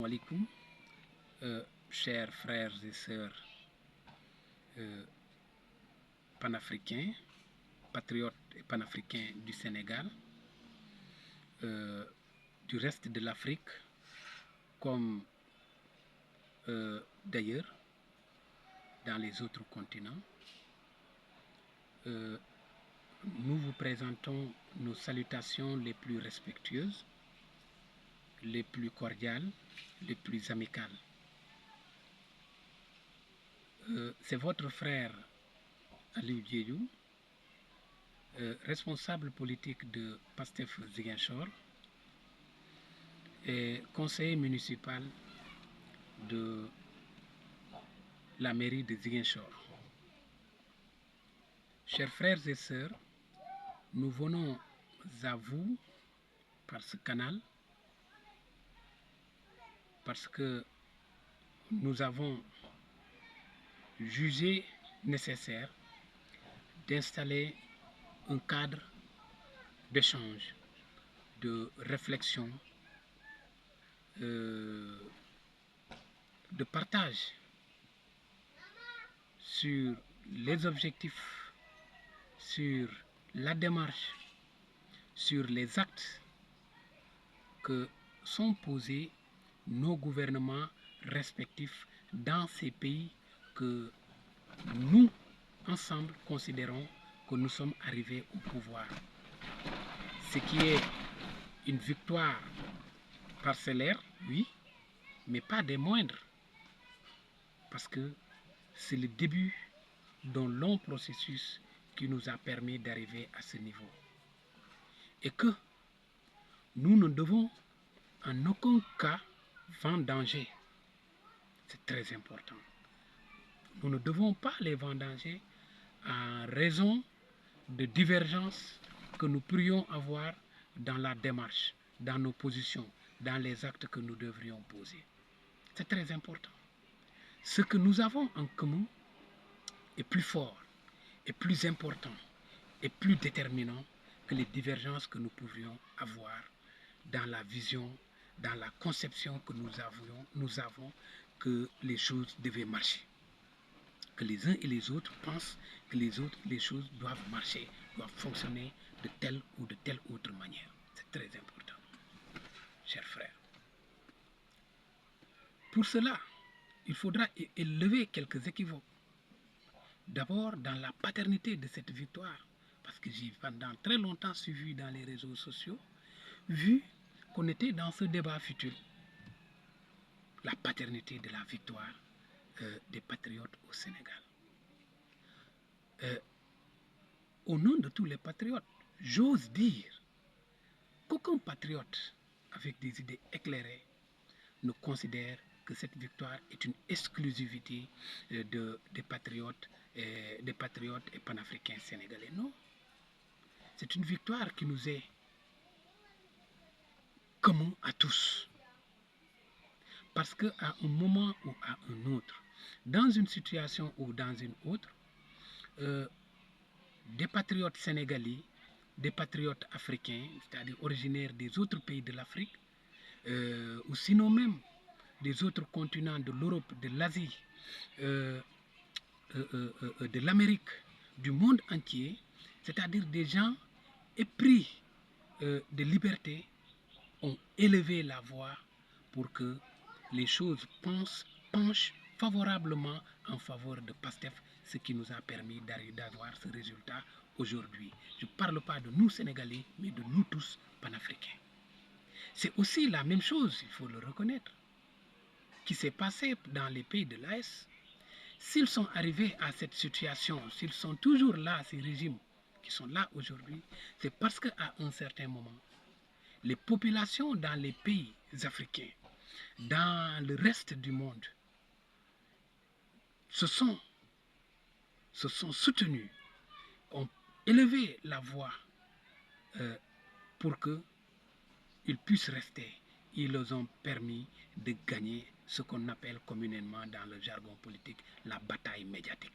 Alaikum, chers frères et sœurs panafricains, patriotes et panafricains du Sénégal, du reste de l'Afrique, comme d'ailleurs dans les autres continents. Nous vous présentons nos salutations les plus respectueuses, les plus cordiales, les plus amicales. C'est votre frère Aliou Diédhiou, responsable politique de Pastef Ziguinchor et conseiller municipal de la mairie de Ziguinchor. Chers frères et sœurs, nous venons à vous par ce canal parce que nous avons jugé nécessaire d'installer un cadre d'échange, de réflexion, de partage sur les objectifs, sur la démarche, sur les actes que sont posés nos gouvernements respectifs dans ces pays que nous, ensemble, considérons que nous sommes arrivés au pouvoir. Ce qui est une victoire parcellaire, oui, mais pas des moindres, parce que c'est le début d'un long processus qui nous a permis d'arriver à ce niveau. Et que nous ne devons en aucun cas vendanger. C'est très important. Nous ne devons pas les vendanger en raison de divergences que nous pourrions avoir dans la démarche, dans nos positions, dans les actes que nous devrions poser. C'est très important. Ce que nous avons en commun est plus fort, est plus important, est plus déterminant que les divergences que nous pourrions avoir dans la vision, dans la conception que nous avons que les choses devaient marcher. Que les uns et les autres pensent que les choses doivent marcher, doivent fonctionner de telle ou de telle autre manière. C'est très important, chers frères. Pour cela, il faudra élever quelques équivoques. D'abord, dans la paternité de cette victoire, parce que j'ai pendant très longtemps suivi dans les réseaux sociaux, vu qu'on était dans ce débat futur, la paternité de la victoire des patriotes au Sénégal. Au nom de tous les patriotes, j'ose dire qu'aucun patriote avec des idées éclairées ne considère que cette victoire est une exclusivité des patriotes et panafricains sénégalais. Non, c'est une victoire qui nous est commune à tous. Parce qu'à un moment ou à un autre, dans une situation ou dans une autre, des patriotes sénégalais, des patriotes africains, c'est-à-dire originaires des autres pays de l'Afrique, ou sinon même des autres continents de l'Europe, de l'Asie, de l'Amérique, du monde entier, c'est-à-dire des gens épris de liberté, ont élevé la voix pour que les choses penchent favorablement en faveur de Pastef, ce qui nous a permis d'avoir ce résultat aujourd'hui. Je ne parle pas de nous Sénégalais, mais de nous tous panafricains. C'est aussi la même chose, il faut le reconnaître, qui s'est passé dans les pays de l'AES. S'ils sont arrivés à cette situation, s'ils sont toujours là, ces régimes qui sont là aujourd'hui, c'est parce qu'à un certain moment, les populations dans les pays africains, dans le reste du monde, se sont soutenues, ont élevé la voix pour qu'ils puissent rester. Ils leur ont permis de gagner ce qu'on appelle communément dans le jargon politique la bataille médiatique.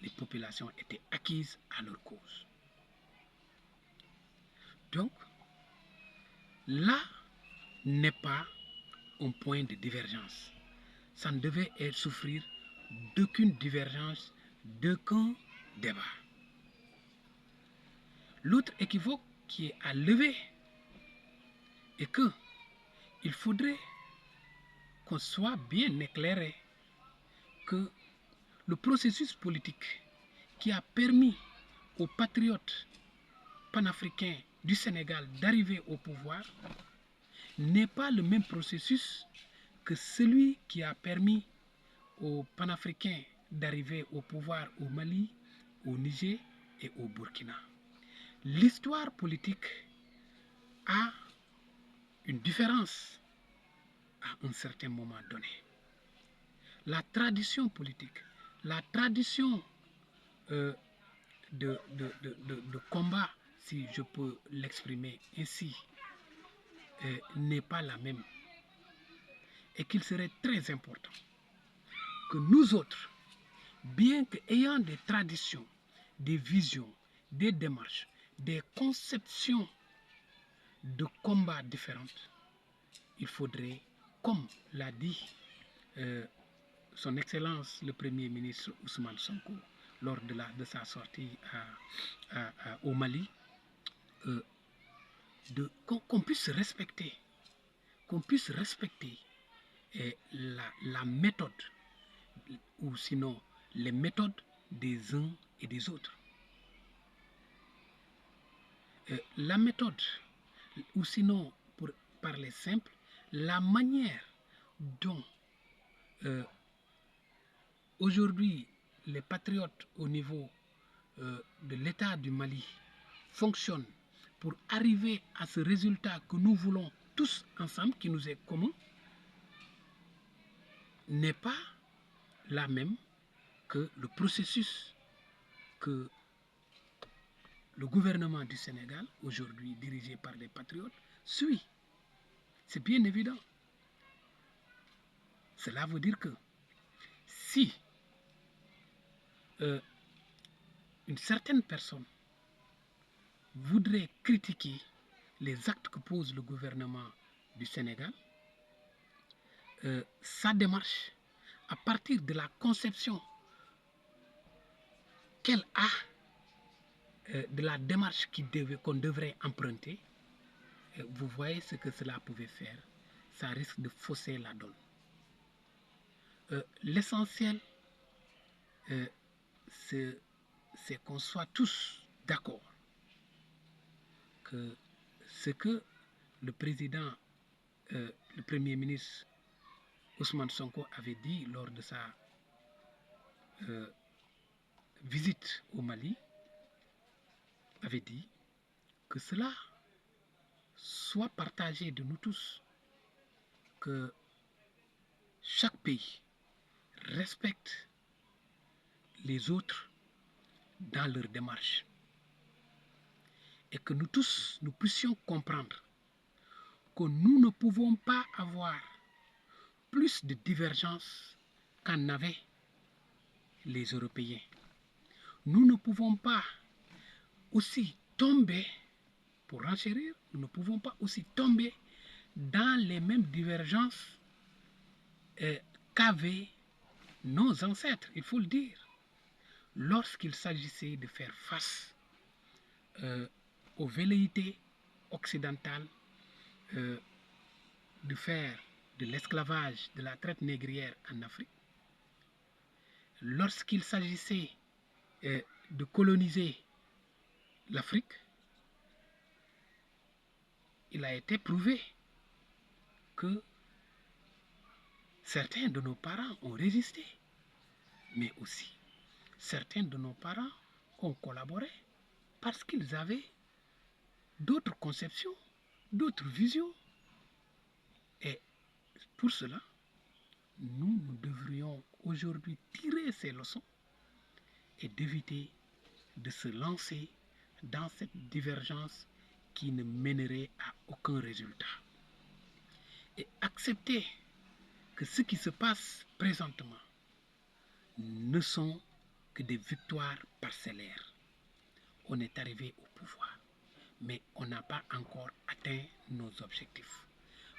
Les populations étaient acquises à leur cause. Donc, là n'est pas un point de divergence. Ça ne devait souffrir d'aucune divergence, d'aucun débat. L'autre équivoque qui est à lever est que il faudrait qu'on soit bien éclairé que le processus politique qui a permis aux patriotes panafricains du Sénégal d'arriver au pouvoir n'est pas le même processus que celui qui a permis aux panafricains d'arriver au pouvoir au Mali, au Niger et au Burkina. L'histoire politique a une différence à un certain moment donné. La tradition politique, la tradition de combat, si je peux l'exprimer ainsi, n'est pas la même. Et qu'il serait très important que nous autres, bien qu'ayant des traditions, des visions, des démarches, des conceptions de combat différentes, il faudrait, comme l'a dit son Excellence le Premier ministre Ousmane Sonko lors de sa sortie au Mali, qu'on puisse respecter, la méthode, ou sinon les méthodes des uns et des autres. La méthode, ou sinon, pour parler simple, la manière dont aujourd'hui les patriotes au niveau de l'État du Mali fonctionnent pour arriver à ce résultat que nous voulons tous ensemble, qui nous est commun, n'est pas la même que le processus que le gouvernement du Sénégal, aujourd'hui dirigé par les patriotes, suit. C'est bien évident. Cela veut dire que si une certaine personne voudrait critiquer les actes que pose le gouvernement du Sénégal, sa démarche, à partir de la conception qu'elle a de la démarche qu'on devrait emprunter, vous voyez ce que cela pouvait faire. Ça risque de fausser la donne. L'essentiel, c'est qu'on soit tous d'accord que ce que le président, le Premier ministre Ousmane Sonko avait dit lors de sa visite au Mali, avait dit que cela soit partagé de nous tous, que chaque pays respecte les autres dans leur démarche et que nous tous, nous puissions comprendre que nous ne pouvons pas avoir plus de divergences qu'en avaient les Européens. Nous ne pouvons pas aussi tomber, pour renchérir, nous ne pouvons pas aussi tomber dans les mêmes divergences qu'avaient nos ancêtres, il faut le dire, lorsqu'il s'agissait de faire face aux velléités occidentales, de faire de l'esclavage, de la traite négrière en Afrique, lorsqu'il s'agissait de coloniser l'Afrique, il a été prouvé que certains de nos parents ont résisté, mais aussi certains de nos parents ont collaboré parce qu'ils avaient d'autres conceptions, d'autres visions. Et pour cela, nous devrions aujourd'hui tirer ces leçons et d'éviter de se lancer dans cette divergence qui ne mènerait à aucun résultat. Et accepter que ce qui se passe présentement ne sont que des victoires parcellaires. On est arrivé au pouvoir, mais on n'a pas encore atteint nos objectifs.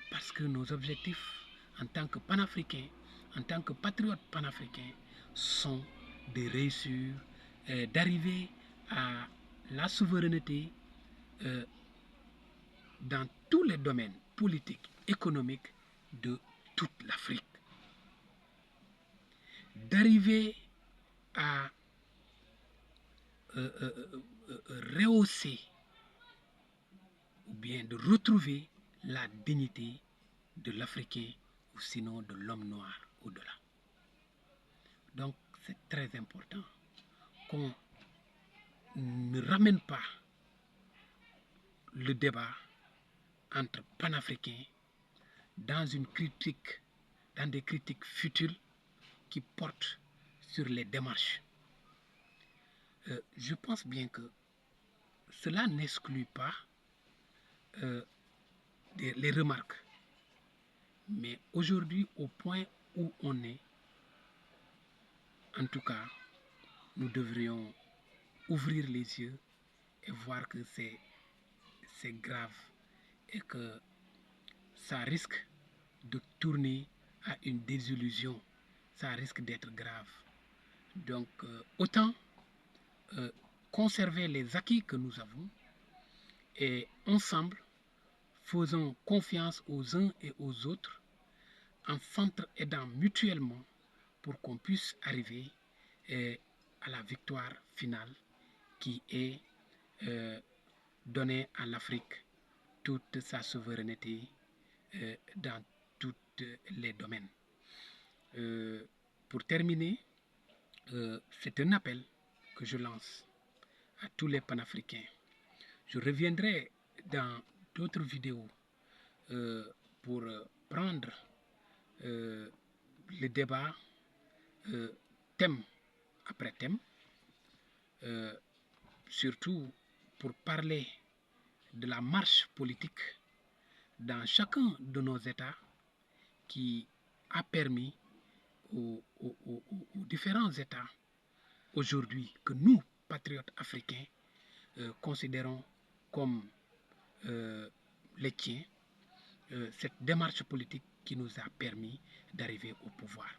Parce que nos objectifs en tant que panafricains, en tant que patriotes panafricains, sont de réussir, d'arriver à la souveraineté dans tous les domaines politiques, économiques de toute l'Afrique. D'arriver à rehausser ou bien de retrouver la dignité de l'Africain ou sinon de l'homme noir au-delà. Donc c'est très important qu'on ne ramène pas le débat entre panafricains dans des critiques futiles qui portent sur les démarches. Je pense bien que cela n'exclut pas les remarques. Mais aujourd'hui, au point où on est, en tout cas, nous devrions ouvrir les yeux et voir que c'est grave et que ça risque de tourner à une désillusion. Ça risque d'être grave. Donc, autant conserver les acquis que nous avons et ensemble, faisons confiance aux uns et aux autres en s'entraidant mutuellement pour qu'on puisse arriver à la victoire finale qui est donnée à l'Afrique toute sa souveraineté dans tous les domaines. Pour terminer, c'est un appel que je lance à tous les panafricains. Je reviendrai dans d'autres vidéos pour prendre le débat thème après thème, surtout pour parler de la marche politique dans chacun de nos États qui a permis aux différents États aujourd'hui que nous, patriotes africains, considérons comme les tiens, cette démarche politique qui nous a permis d'arriver au pouvoir.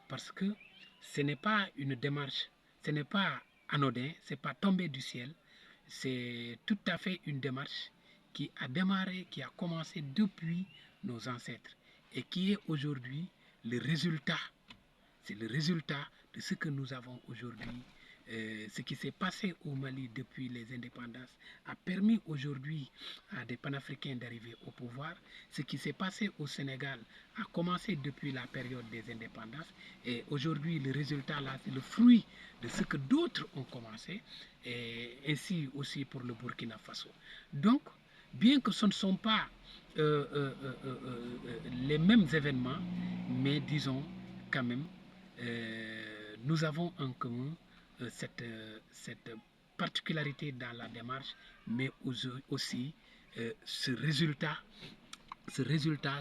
Parce que ce n'est pas une démarche, ce n'est pas anodin, ce n'est pas tombé du ciel, c'est tout à fait une démarche qui a démarré, qui a commencé depuis nos ancêtres et qui est aujourd'hui le résultat. C'est le résultat de ce que nous avons aujourd'hui. Ce qui s'est passé au Mali depuis les indépendances a permis aujourd'hui à des panafricains d'arriver au pouvoir. Ce qui s'est passé au Sénégal a commencé depuis la période des indépendances et aujourd'hui le résultat là c'est le fruit de ce que d'autres ont commencé et ainsi aussi pour le Burkina Faso. Donc bien que ce ne sont pas les mêmes événements, mais disons quand même nous avons en commun cette particularité dans la démarche, mais aussi ce résultat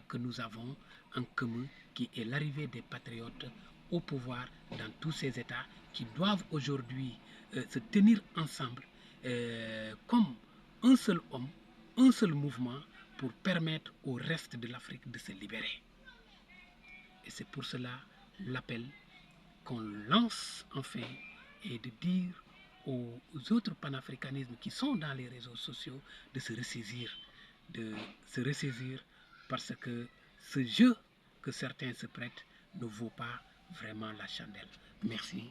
que nous avons en commun, qui est l'arrivée des patriotes au pouvoir dans tous ces États qui doivent aujourd'hui se tenir ensemble comme un seul homme, un seul mouvement pour permettre au reste de l'Afrique de se libérer. Et c'est pour cela l'appel qu'on lance enfin et de dire aux autres panafricanismes qui sont dans les réseaux sociaux de se ressaisir parce que ce jeu que certains se prêtent ne vaut pas vraiment la chandelle. Merci.